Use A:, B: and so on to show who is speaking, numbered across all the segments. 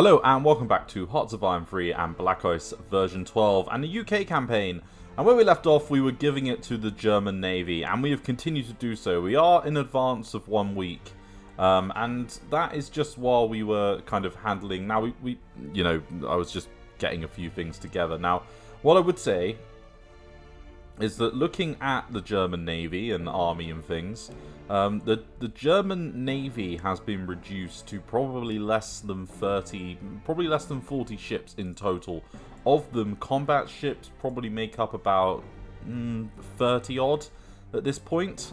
A: Hello and welcome back to Hearts of Iron 3 and Black Ice version 12 and the UK campaign. And where we left off, we were giving it to the German Navy, and we have continued to do so. We are in advance of 1 week, and that is just while we were kind of handling. Now I was just getting a few things together. Now, what I would say is that looking at the German Navy and army and things, the German Navy has been reduced to probably less than 40 ships in total. Of them, combat ships probably make up about 30 odd at this point.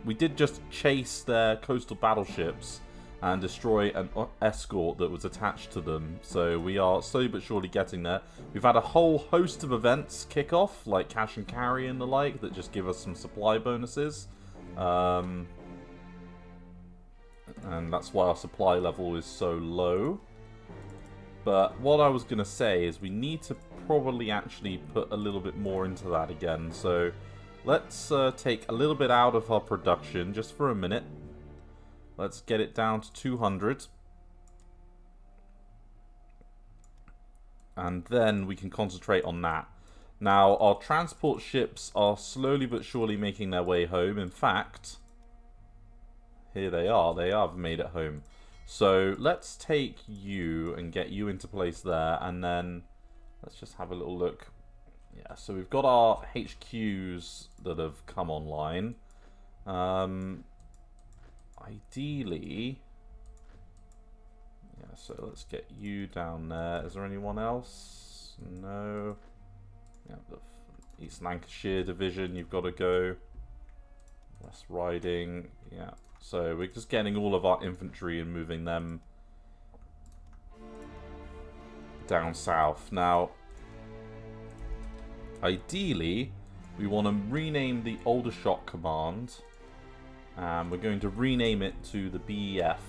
A: We did just chase their coastal battleships and destroy an escort that was attached to them. So we are slowly but surely getting there. We've had a whole host of events kick off, like cash and carry and the like, that just give us some supply bonuses. And that's why our supply level is so low. But what I was going to say is we need to probably actually put a little bit more into that again. So let's take a little bit out of our production just for a minute. Let's get it down to 200. And then we can concentrate on that. Now, our transport ships are slowly but surely making their way home. In fact, here they are. They have made it home. So let's take you and get you into place there. And then let's just have a little look. Yeah, so we've got our HQs that have come online. Ideally, yeah, so let's get you down there. Is there anyone else? No. Yeah, the East Lancashire Division, you've got to go. West Riding, yeah. So we're just getting all of our infantry and moving them down south. Now, ideally, we want to rename the Aldershot Command. And we're going to rename it to the BEF.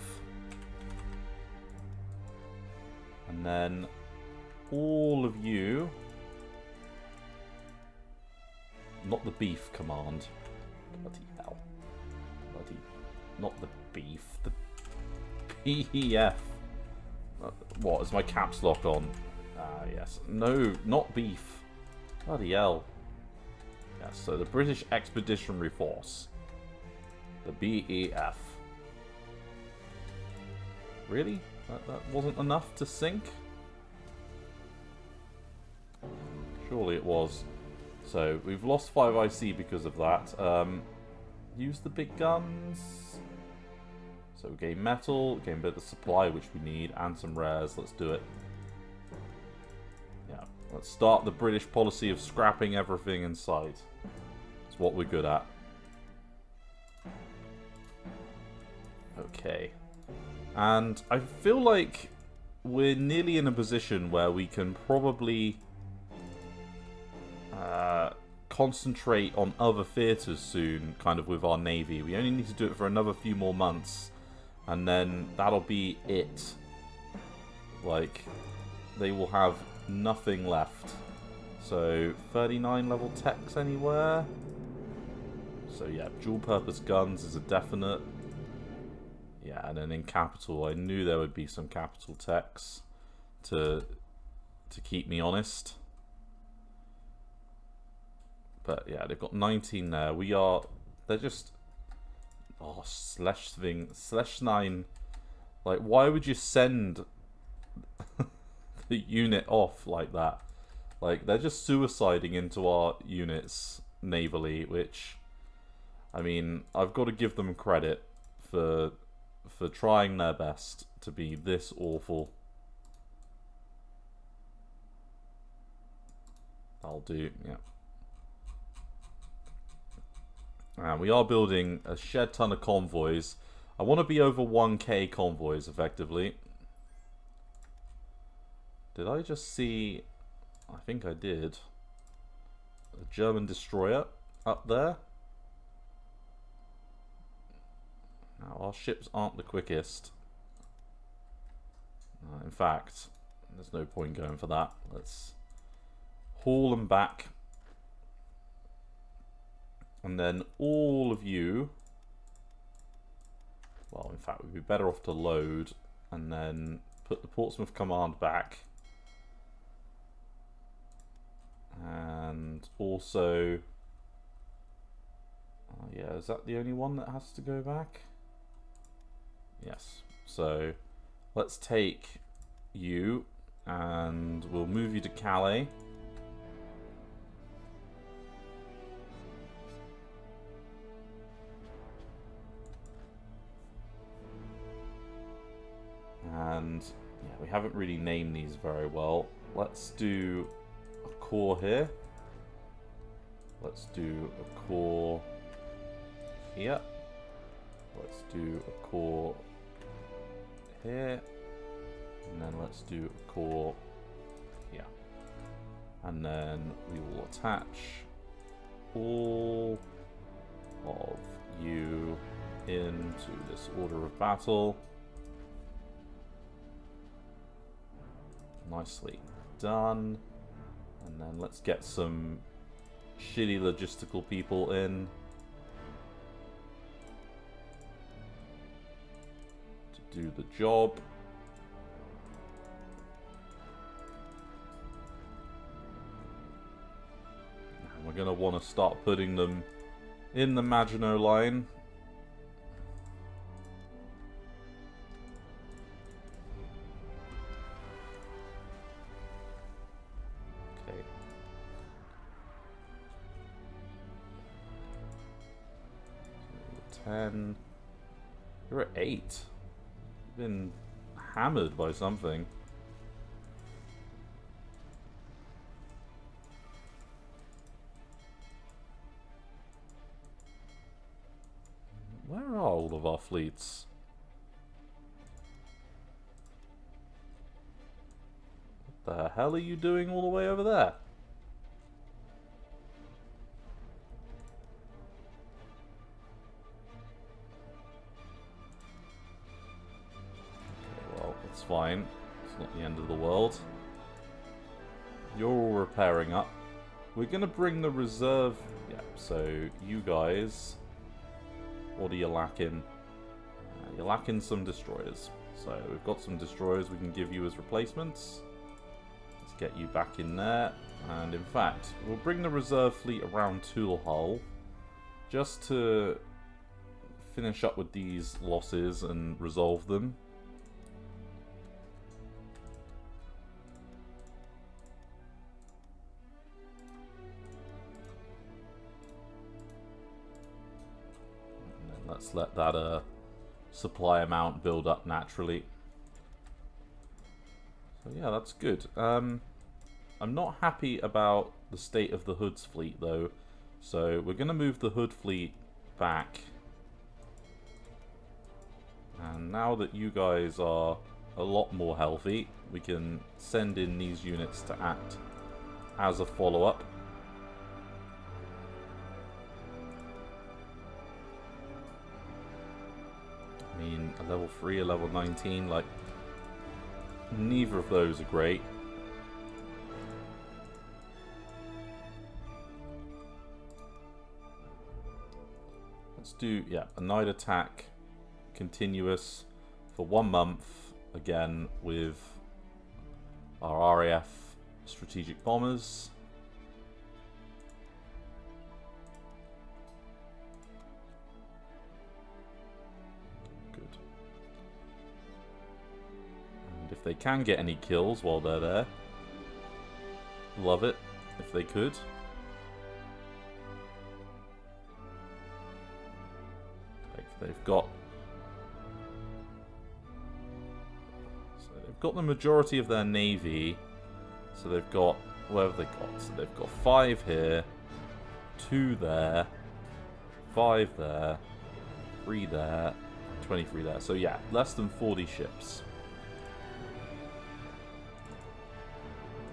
A: And then all of you... Not the Beef Command. Bloody hell. Bloody... Not the Beef. The BEF. What, is my caps lock on? Ah, yes. No, not Beef. Bloody hell. Yes, so the British Expeditionary Force. The BEF. Really? That wasn't enough to sink? Surely it was. So, we've lost 5 IC because of that. Use the big guns. So, gain metal, gain a bit of supply, which we need, and some rares. Let's do it. Yeah, let's start the British policy of scrapping everything in sight. It's what we're good at. Okay, and I feel like we're nearly in a position where we can probably concentrate on other theatres soon, kind of with our navy. We only need to do it for another few more months, and then that'll be it. Like, they will have nothing left. So, 39 level techs anywhere? So yeah, dual purpose guns is a definite. Yeah, and then in capital, I knew there would be some capital techs to keep me honest. But yeah, they've got 19 there. They're just, oh, /9. Like, why would you send the unit off like that? Like, they're just suiciding into our units navally, which, I mean, I've got to give them credit for trying their best to be this awful. I'll do, yeah. And we are building a shed ton of convoys. I want to be over 1k convoys, effectively. Did I just see... I think I did. A German destroyer up there. Now, our ships aren't the quickest. In fact, there's no point going for that. Let's haul them back. And then all of you... Well, in fact, we'd be better off to load and then put the Portsmouth Command back. And also... yeah, is that the only one that has to go back? Yes. So, let's take you, and we'll move you to Calais. And yeah, we haven't really named these very well. Let's do a corps here. Let's do a corps here. Let's do a corps here. And then let's do a corps here. And then we will attach all of you into this order of battle. Nicely done. And then let's get some shitty logistical people in to do the job. And we're going to want to start putting them in the Maginot line. Okay. So 10. You're at 8. You've been hammered by something. Where are all of our fleets? What the hell are you doing all the way over there? Okay, well, that's fine. It's not the end of the world. You're all repairing up. We're going to bring the reserve... Yeah, so you guys... What are you lacking? You're lacking some destroyers. So we've got some destroyers we can give you as replacements. Let's get you back in there. And in fact, we'll bring the reserve fleet around Tool Hull just to finish up with these losses and resolve them. Let's let that supply amount build up naturally. So yeah, that's good. I'm not happy about the state of the Hood's fleet though, so we're going to move the Hood fleet back. And now that you guys are a lot more healthy, we can send in these units to act as a follow-up. I mean, a level 3, a level 19, like, neither of those are great. Let's do, yeah, a night attack, continuous, for 1 month, again, with our RAF strategic bombers. If they can get any kills while they're there, love it if they could. Like they've got the majority of their navy, so they've got, where have they got? So they've got 5 here, 2 there, 5 there, 3 there, 23 there. So yeah, less than 40 ships.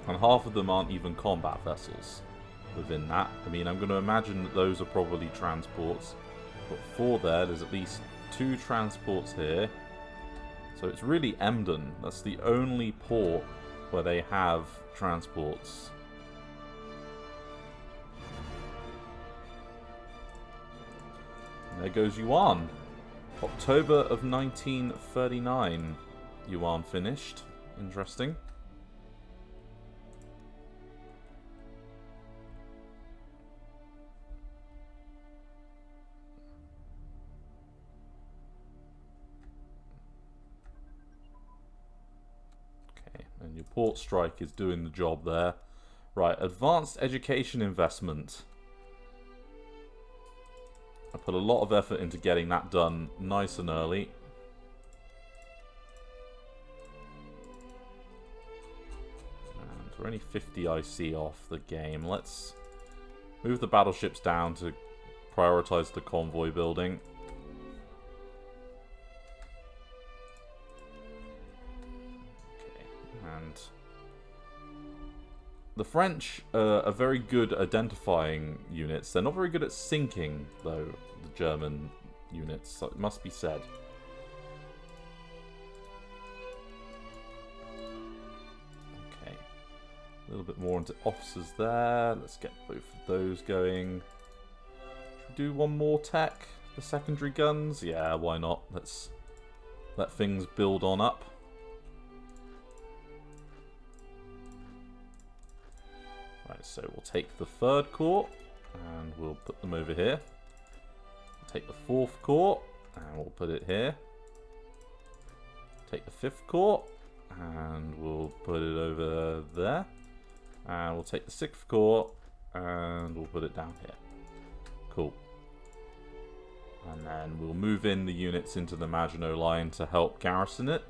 A: And half of them aren't even combat vessels within that. I mean, I'm going to imagine that those are probably transports. But 4 there, there's at least 2 transports here. So it's really Emden. That's the only port where they have transports. And there goes Yuan. October of 1939. Yuan finished. Interesting. Okay, and your port strike is doing the job there. Right, advanced education investment. I put a lot of effort into getting that done nice and early. And we're only 50 IC off the game. Let's move the battleships down to prioritize the convoy building. Okay, and the French are very good at identifying units. They're not very good at sinking, though, the German units, so it must be said. Okay. A little bit more into officers there. Let's get both of those going. Should we do one more tech? The secondary guns? Yeah, why not? Let's let things build on up. Right, so we'll take the 3rd Corps, and we'll put them over here. We'll take the 4th Corps, and we'll put it here. Take the 5th Corps, and we'll put it over there. And we'll take the 6th Corps, and we'll put it down here. Cool. And then we'll move in the units into the Maginot Line to help garrison it.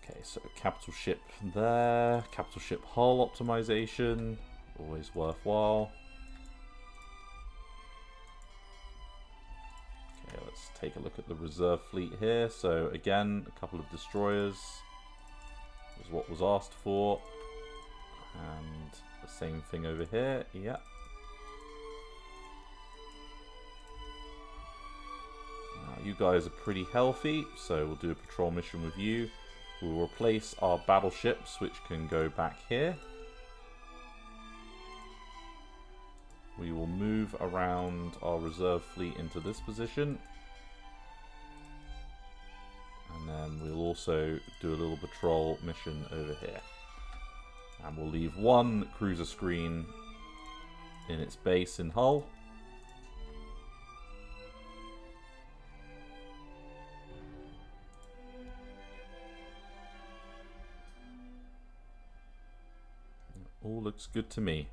A: Okay, so capital ship there, capital ship hull optimization, always worthwhile. Okay, let's take a look at the reserve fleet here. So again, a couple of destroyers was what was asked for, and the same thing over here. Yeah. You guys are pretty healthy, so we'll do a patrol mission with you. We'll replace our battleships, which can go back here. We will move around our reserve fleet into this position. And then we'll also do a little patrol mission over here. And we'll leave one cruiser screen in its base in Hull. All looks good to me.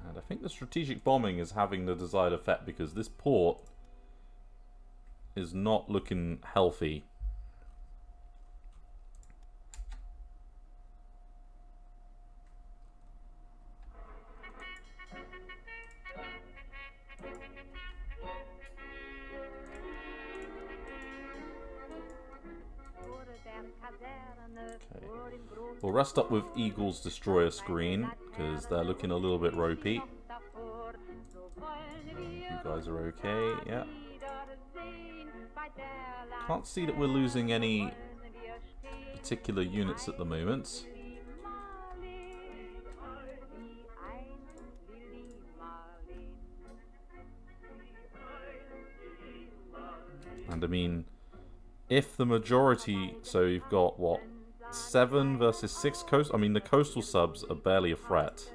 A: And I think the strategic bombing is having the desired effect because this port is not looking healthy. Okay. We'll rest up with Eagle's destroyer screen because they're looking a little bit ropey. You guys are okay, yeah. Can't see that we're losing any particular units at the moment. And I mean, if the majority, so you've got what, 7 versus 6 coast. I mean, the coastal subs are barely a threat.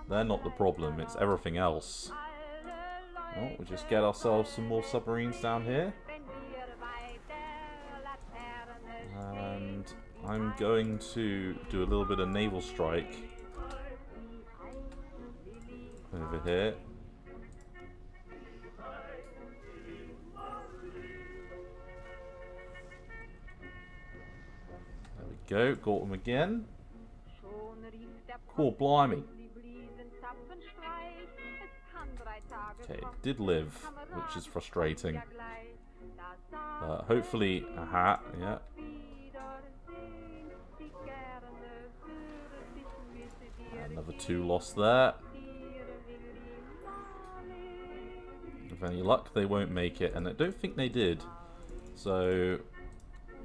A: They're not the problem. It's everything else. Well, we'll just get ourselves some more submarines down here. And I'm going to do a little bit of naval strike over here. Go, got him again. Cool, blimey. Okay, it did live, which is frustrating. Hopefully, aha, yeah. Another 2 lost there. With any luck, they won't make it, and I don't think they did. So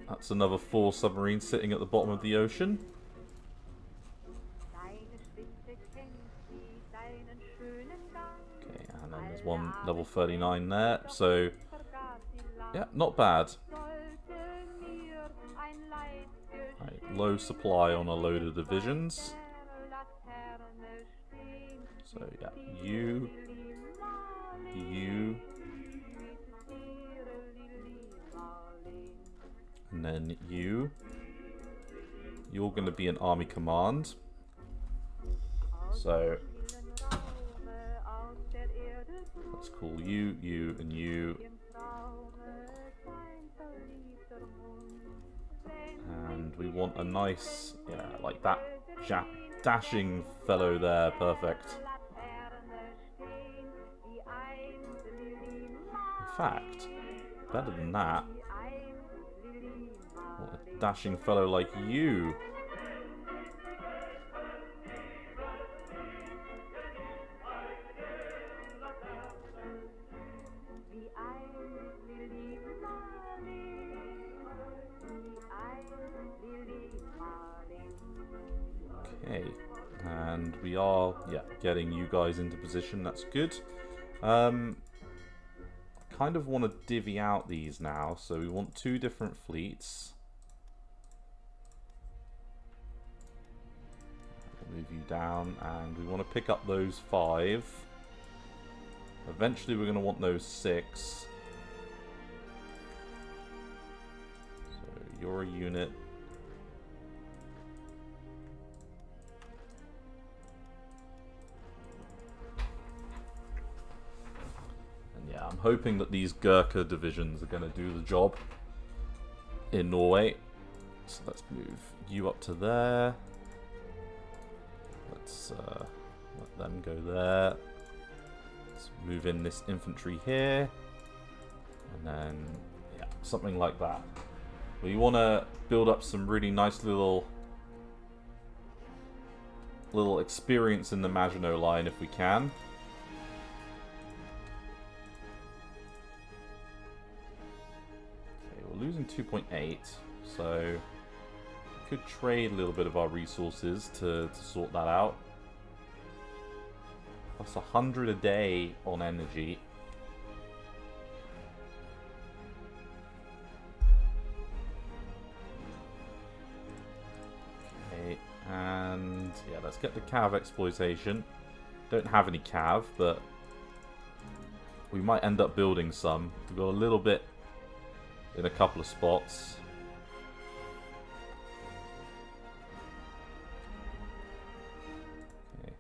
A: That's another 4 submarines sitting at the bottom of the ocean. Okay, and then there's one level 39 there. So, yeah, not bad. Right, low supply on a load of divisions. So, yeah, you, and then you're going to be an army command. So let's call you, and you. And we want a nice, yeah, like that dashing fellow there, perfect. In fact, better than that, what a dashing fellow like you. Okay, and we are, yeah, getting you guys into position. That's good. Kind of want to divvy out these now, so we want 2 different fleets. Move you down, and we want to pick up those 5. Eventually, we're going to want those 6. So you're a unit. Yeah, I'm hoping that these Gurkha divisions are going to do the job in Norway. So let's move you up to there. Let's let them go there. Let's move in this infantry here. And then, yeah, something like that. We want to build up some really nice little experience in the Maginot Line if we can. Losing 2.8, so we could trade a little bit of our resources to sort that out. Plus 100 a day on energy. Okay, and yeah, let's get the cav exploitation. Don't have any cav, but we might end up building some. We've got a little bit in a couple of spots. Okay.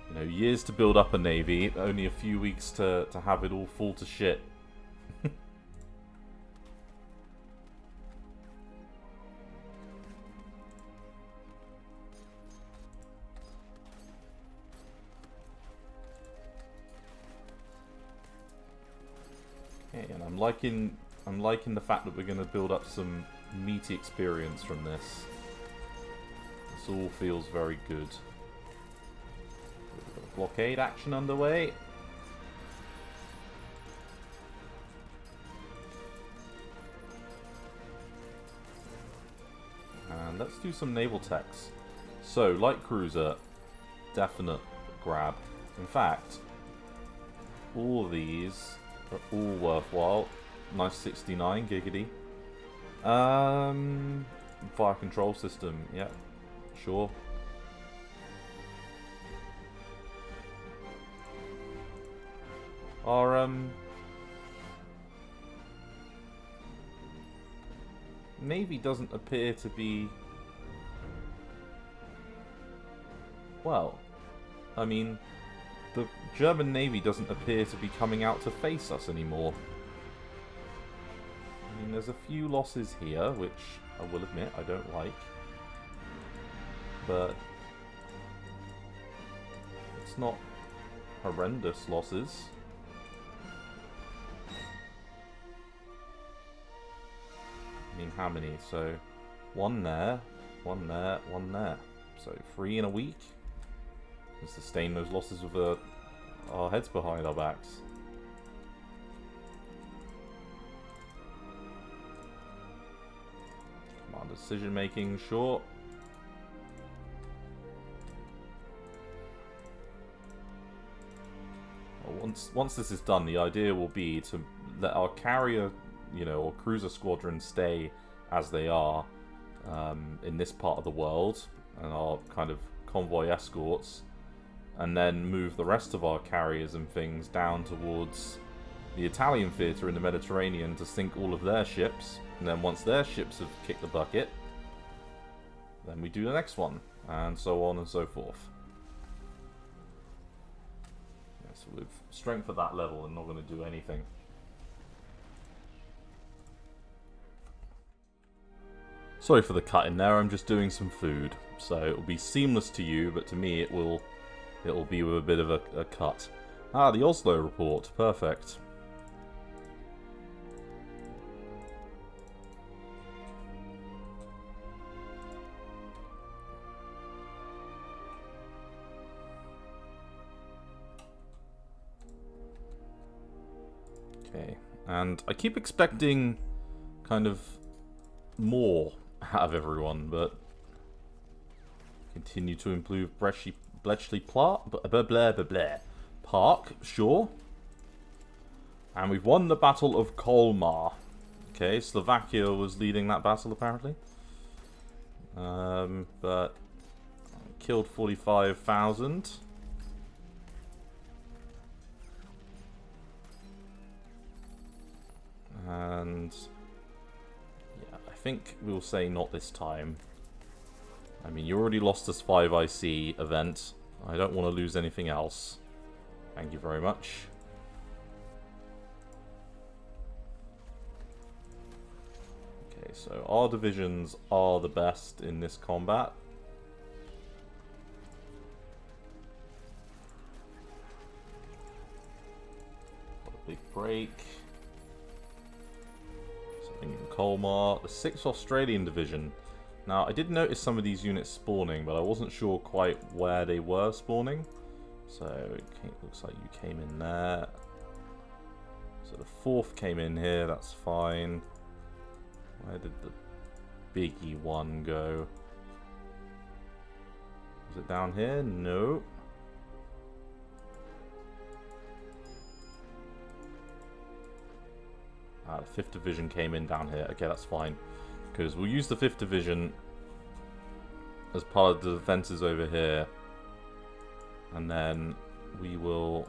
A: You know, years to build up a navy, only a few weeks to have it all fall to shit. And I'm liking the fact that we're going to build up some meaty experience from this. This all feels very good. We've got a blockade action underway. And let's do some naval techs. So, light cruiser, definite grab. In fact, all of these are all worthwhile. Nice 69, giggity. Fire control system, yeah, sure. Our navy doesn't appear to be, well, I mean, the German Navy doesn't appear to be coming out to face us anymore. I mean, there's a few losses here, which I will admit I don't like. But it's not horrendous losses. I mean, how many? So, one there, one there, one there. So, 3 in a week. And sustain those losses with our heads behind our backs. decision making, sure. Well, once this is done, the idea will be to let our carrier, you know, or cruiser squadron stay as they are in this part of the world, and our kind of convoy escorts, and then move the rest of our carriers and things down towards the Italian theatre in the Mediterranean to sink all of their ships, and then once their ships have kicked the bucket, then we do the next one, and so on and so forth. Yeah, so with strength at that level, I'm not going to do anything. Sorry for the cut in there, I'm just doing some food, so it will be seamless to you, but to me it will be with a bit of a cut. Ah, the Oslo report, perfect. Okay, and I keep expecting kind of more out of everyone, but continue to improve Bletchley Park, sure. And we've won the Battle of Colmar. Okay, Slovakia was leading that battle apparently. But killed 45,000. And yeah, I think we'll say not this time. I mean, you already lost this 5IC event. I don't want to lose anything else. Thank you very much. Okay, so our divisions are the best in this combat. Got a big break. Something in Colmar. The 6th Australian Division. Now, I did notice some of these units spawning, but I wasn't sure quite where they were spawning. So, it looks like you came in there. So, the 4th came in here, that's fine. Where did the biggie one go? Was it down here? No. Ah, the 5th Division came in down here. Okay, that's fine. Because we'll use the 5th Division as part of the defences over here. And then we will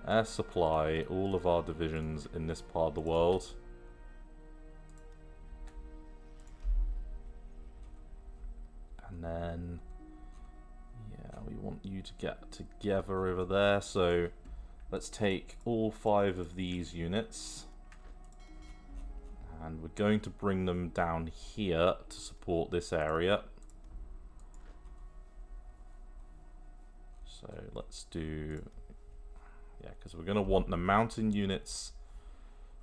A: air supply all of our divisions in this part of the world. And then, yeah, we want you to get together over there. So let's take all 5 of these units. And we're going to bring them down here to support this area. So let's do, yeah, because we're going to want the mountain units.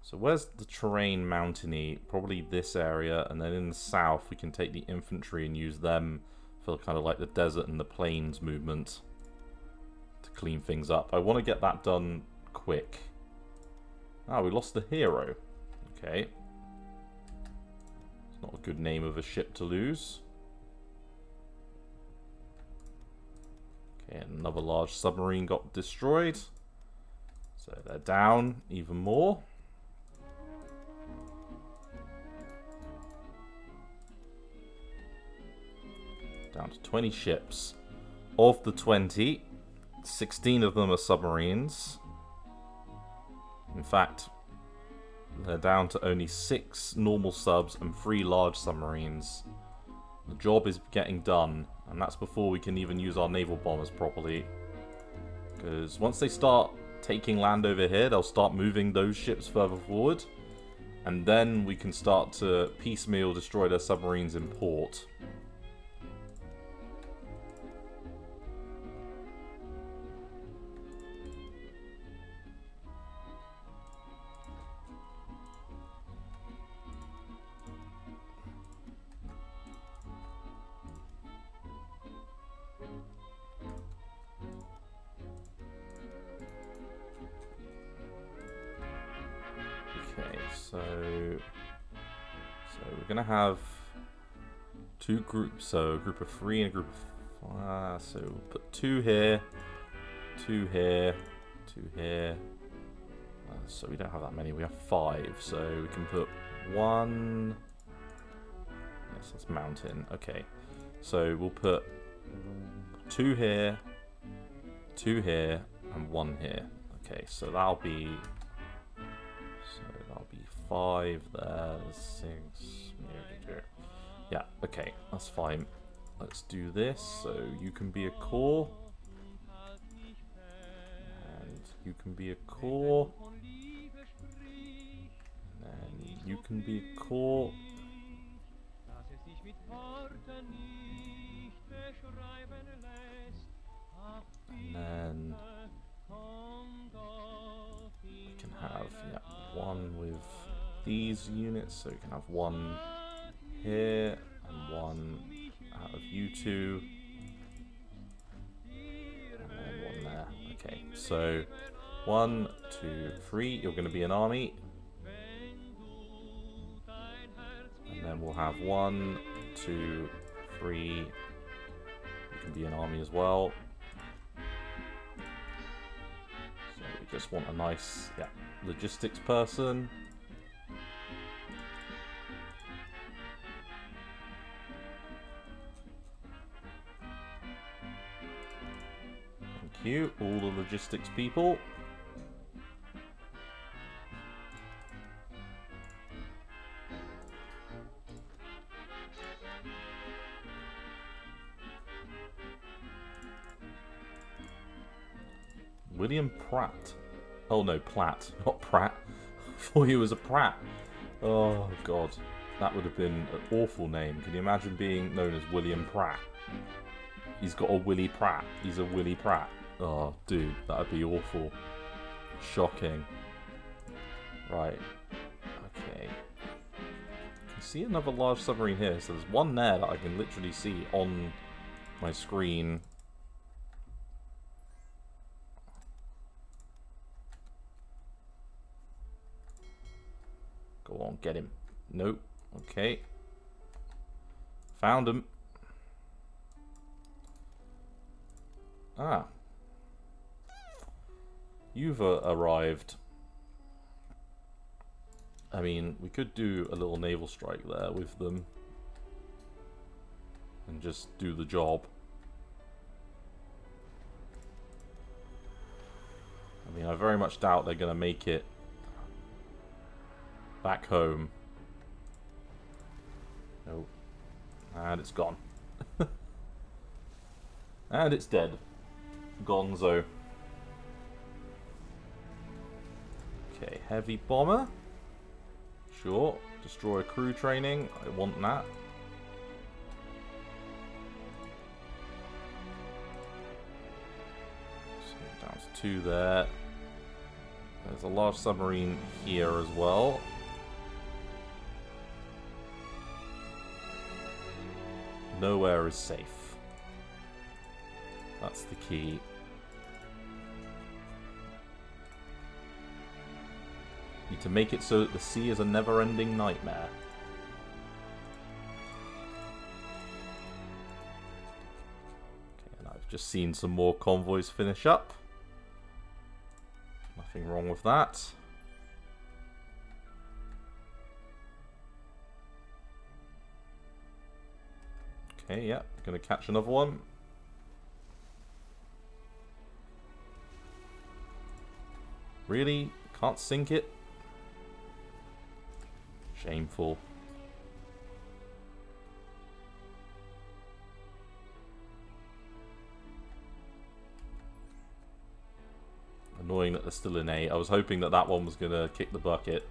A: So where's the terrain mountainy? Probably this area, and then in the south we can take the infantry and use them for kind of like the desert and the plains movement to clean things up. I want to get that done quick. Ah, we lost the hero. Okay. It's not a good name of a ship to lose. Okay, another large submarine got destroyed. So they're down even more. Down to 20 ships. Of the 20, 16 of them are submarines. In fact, they're down to only 6 normal subs and 3 large submarines. The job is getting done, and that's before we can even use our naval bombers properly. Because once they start taking land over here, they'll start moving those ships further forward. And then we can start to piecemeal destroy their submarines in port. So we're going to have 2 groups. So a group of 3 and a group of 5. So we'll put 2 here, 2 here, 2 here. So we don't have that many. We have 5. So we can put 1. Yes, that's mountain. Okay. So we'll put 2 here, 2 here, and 1 here. Okay, so that'll be 5 there, 6. Yeah, okay, that's fine. Let's do this. So you can be a core, and you can be a core, and then you can be a core. And then we can have one with these units, so you can have 1 here and 1 out of you 2, and then 1 there. Okay, so 1, 2, 3, you're going to be an army, and then we'll have 1, 2, 3, you can be an army as well. So we just want a nice logistics person. Thank you, all the logistics people. William Pratt. Oh no, Platt, not Pratt. I thought he was a Pratt. Oh god, that would have been an awful name. Can you imagine being known as William Pratt? He's got a Willy Pratt. He's a Willy Pratt. Oh, dude, that would be awful. Shocking. Right. Okay. I can see another large submarine here. So there's one there that I can literally see on my screen. Go on, get him. Nope. Okay. Found him. Ah. You've arrived. I mean, we could do a little naval strike there with them. And just do the job. I mean, I very much doubt they're going to make it back home. Nope. And it's gone. And it's dead. Gonzo. Okay, heavy bomber. Sure. Destroy crew training. I want that. So down to 2 there. There's a large submarine here as well. Nowhere is safe. That's the key. Need to make it so that the sea is a never-ending nightmare. Okay, and I've just seen some more convoys finish up. Nothing wrong with that. Okay, yeah, gonna catch another one. Really? Can't sink it? Shameful. Annoying that they're still in A. I was hoping that that one was going to kick the bucket.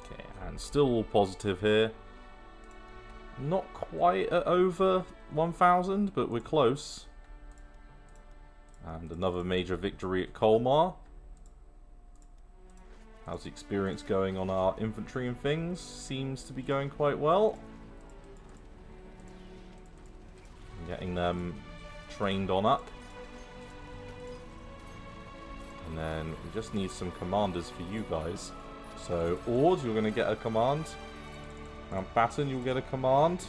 A: Okay, and still all positive here. Not quite at over 1,000, but we're close. And another major victory at Colmar. How's the experience going on our infantry and things? Seems to be going quite well. Getting them trained on up. And then we just need some commanders for you guys. So, Ord, you're going to get a command. Mountbatten, you'll get a command.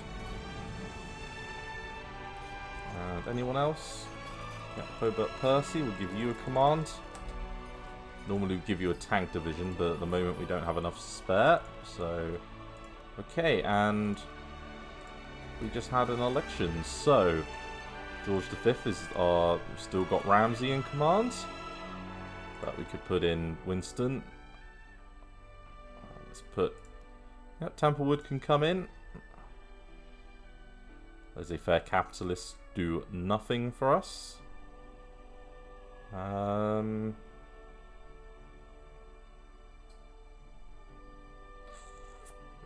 A: And anyone else? Yeah, Hobart Percy will give you a command. Normally we give you a tank division, but at the moment we don't have enough spare. So, okay, and we just had an election. So, George V is we've still got Ramsay in command. But we could put in Winston. Let's put... Yep, Templewood can come in. Laissez-faire capitalists do nothing for us.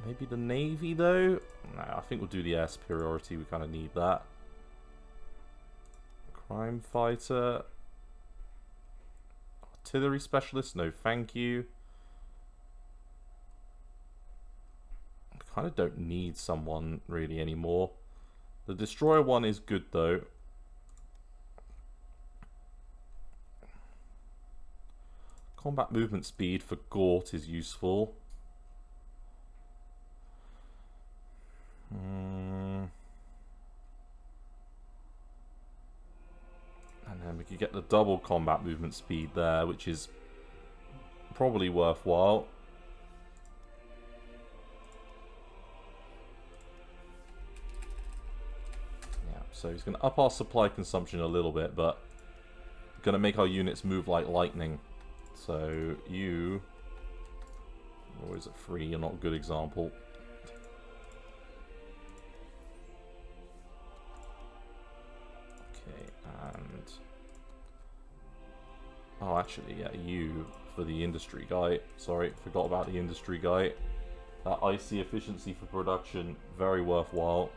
A: Maybe the Navy, though? No, I think we'll do the air superiority. We kind of need that. Crime fighter. Artillery specialist? No, thank you. I kind of don't need someone really anymore. The destroyer one is good, though. Combat movement speed for Gort is useful. And then we could get the double combat movement speed there, which is probably worthwhile. Yeah, so he's going to up our supply consumption a little bit, but going to make our units move like lightning. So you... Or is it free? You're not a good example. And oh, actually, yeah, you for the industry guy. Sorry, forgot about the industry guy. That icy efficiency for production, very worthwhile.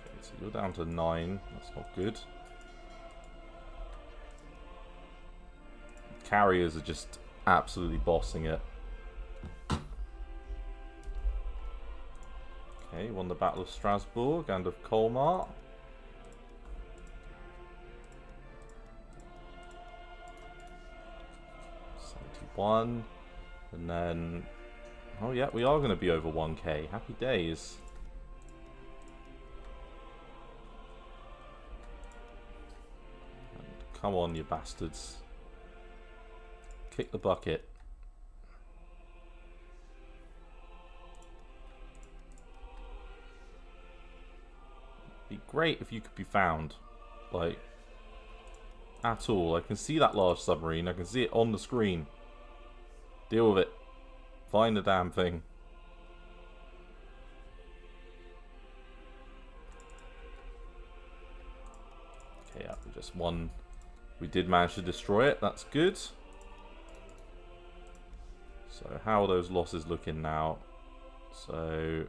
A: Okay, so you're down to 9. That's not good. Carriers are just absolutely bossing it. Okay, won the Battle of Strasbourg and of Colmar. '71. And then... Oh yeah, we are going to be over 1k. Happy days. And come on, you bastards. Kick the bucket. Be great if you could be found, like, at all. I can see that large submarine. I can see it on the screen. Deal with it. Find the damn thing. Okay, yeah, we just won. We did manage to destroy it. That's good. So how are those losses looking now? So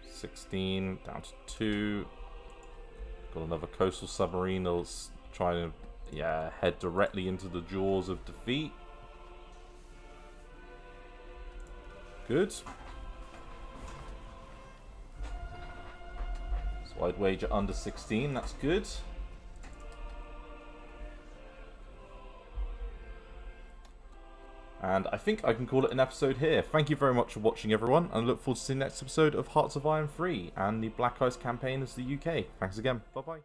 A: 16 down to 2. Got another coastal submarine that's trying to, yeah, head directly into the jaws of defeat. Good. So I'd wager under 16. That's good. And I think I can call it an episode here. Thank you very much for watching, everyone, and I look forward to seeing the next episode of Hearts of Iron 3 and the Black Ice campaign as the UK. Thanks again. Bye-bye.